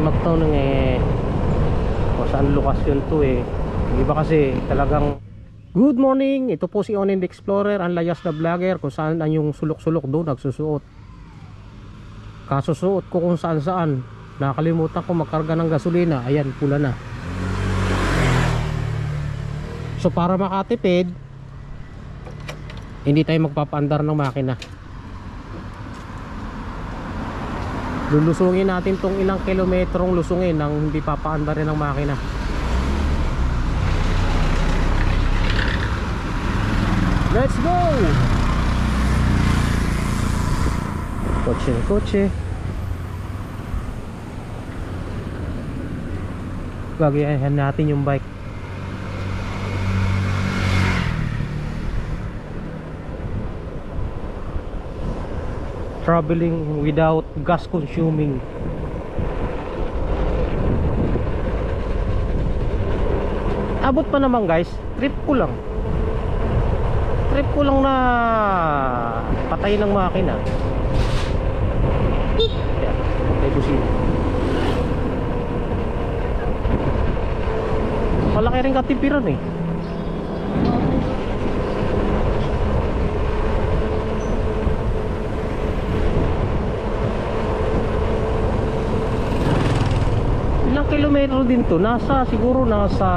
may magtaw ng kung saan lokasyon to iba kasi talagang. Good morning, ito po si Onin the Explorer, ang layas na vlogger, kung saan ang yung sulok-sulok doon nagsusuot. Kasusuot ko kung saan saan, nakalimutan ko magkarga ng gasolina. Ayan, pula na. So para makatipid, hindi tayo magpapaandar ng makina. Lulusungin natin tong ilang kilometrong lusungin nang hindi papaandarin ng makina. Let's go! Kotse na kotse. Gagayahin natin yung bike. Traveling without gas consuming. Abot pa naman guys, trip ko lang na patay ng makina. Yan, may busina. Malaki rin katipiran Ilang kilometro din to? Siguro nasa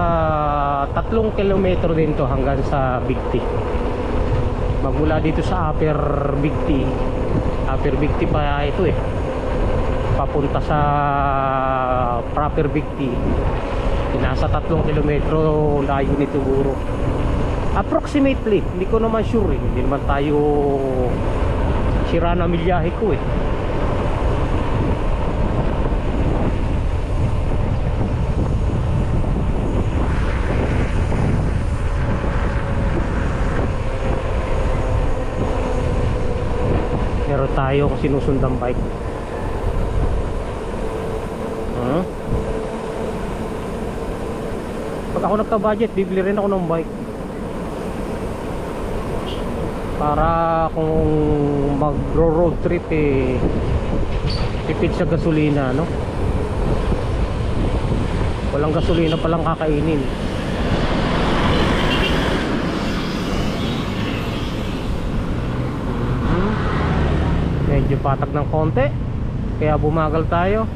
3 kilometro din to hanggang sa Big T. Magmula dito sa Upper Big T pa ito papunta sa proper Big T. Nasa 3 kilometro layo nito siguro. Approximately, hindi ko naman sure hindi naman tayo sira na milyahe ko Pero tayo kung sinusundang bike. Pag ako nagka-budget, bibili rin ako ng bike. Para kung mag-road trip tipid sa gasolina, no? Walang gasolina palang kakainin. Medyo patag ng konti, kaya bumagal tayo.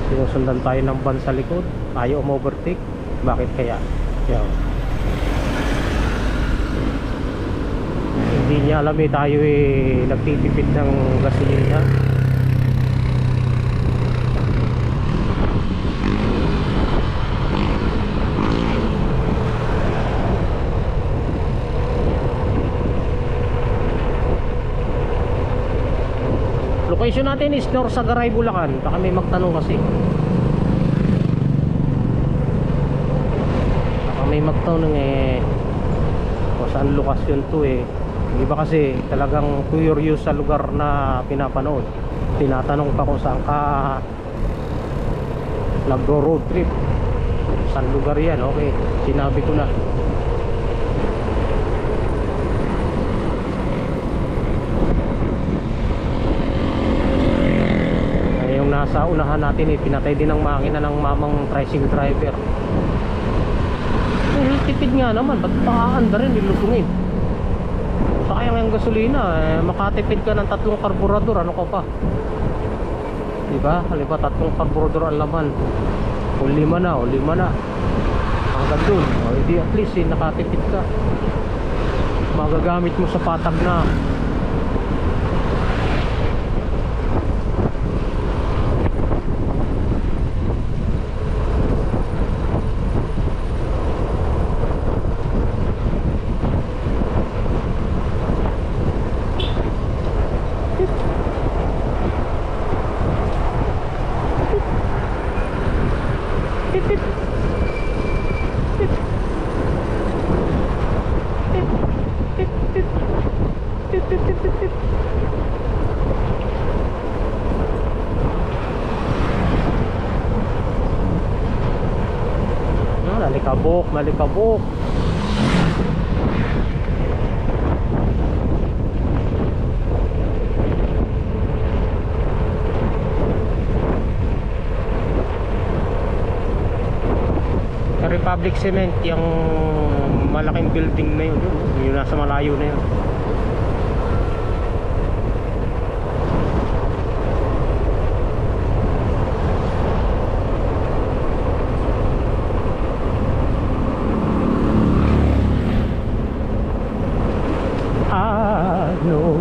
Sinusundan tayo ng van sa likod, ayaw umovertake. Bakit kaya? Yan. Hindi niya alam tayo nagtitipid ng gasolina. Location natin is Norsagaray, Bulacan. Baka may magtanong kasi. Baka may magtanong kung saan lokasyon to Iba kasi talagang curious sa lugar na pinapanood. Tinatanong pa kung saan ka nagro-road trip. Saan lugar yan? Okay, sinabi ko na. Nasa unahan natin pinatay din ng makina ng mamang tricycle driver. Tipid nga naman, ba't paanda rin nilusungin? Sayang yung gasolina makatipid ka ng 3 karburador, ano ka pa? Diba? Halimbawa 3 karburador ang laman, o 5 na hanggang dun, hindi at least nakatipid ka. Magagamit mo sa patag na. Malikabok. Republic Cement, yung malaking building na yun, yung nasa malayo na yun. I know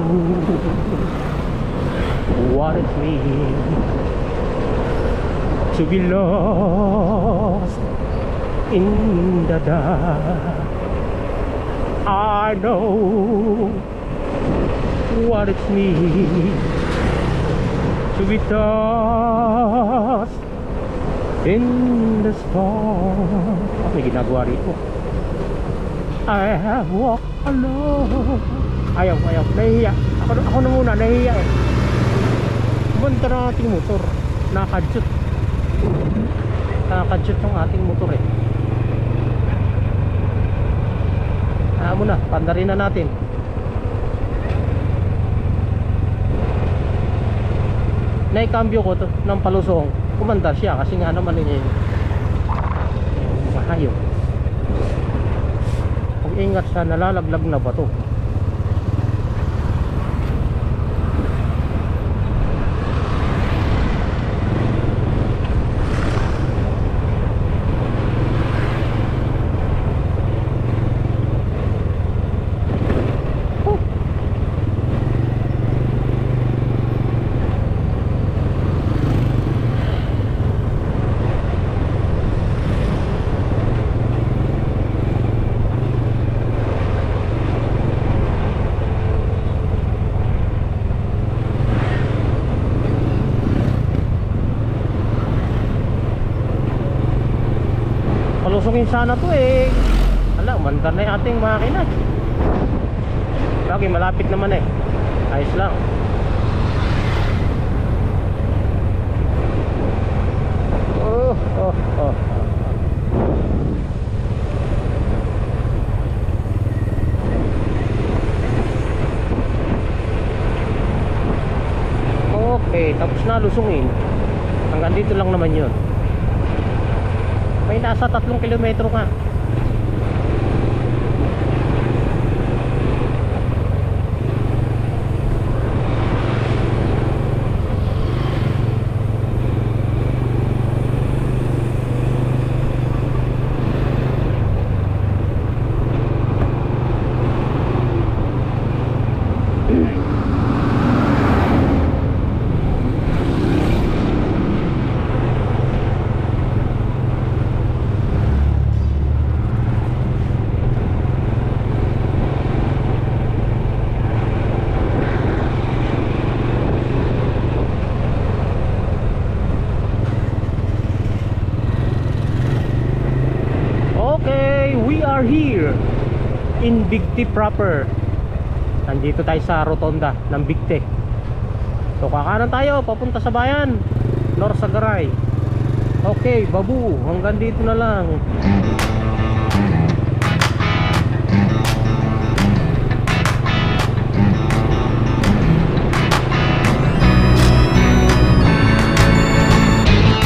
what it means to be lost in the dark. I know what it means to be tossed in the storm. May ginagawa rito. I have walked alone. Ayaw, nahihiya. Ako na muna, nahihiya eh. Banta na ating motor. Nakakadyot ng ating motor eh. Mo na, pandarin na natin. Naikambyo ko to ng palusong. Kumandar siya kasi nga naman yun mahayo. Kung ingat sa nalalaglag na bato. Palusungin sana to eh. Ala, umandar na yung ating makina. Lagi malapit naman eh. Ayos lang. Oh. Okay, tapos na lusungin. Hanggang dito lang naman yun. May nasa 3 kilometro ka. Here in Bigti proper. Nandito tayo sa rotonda ng Bigti. So kakanan tayo papunta sa bayan Norsagaray. Okay, babu, hanggang dito na lang.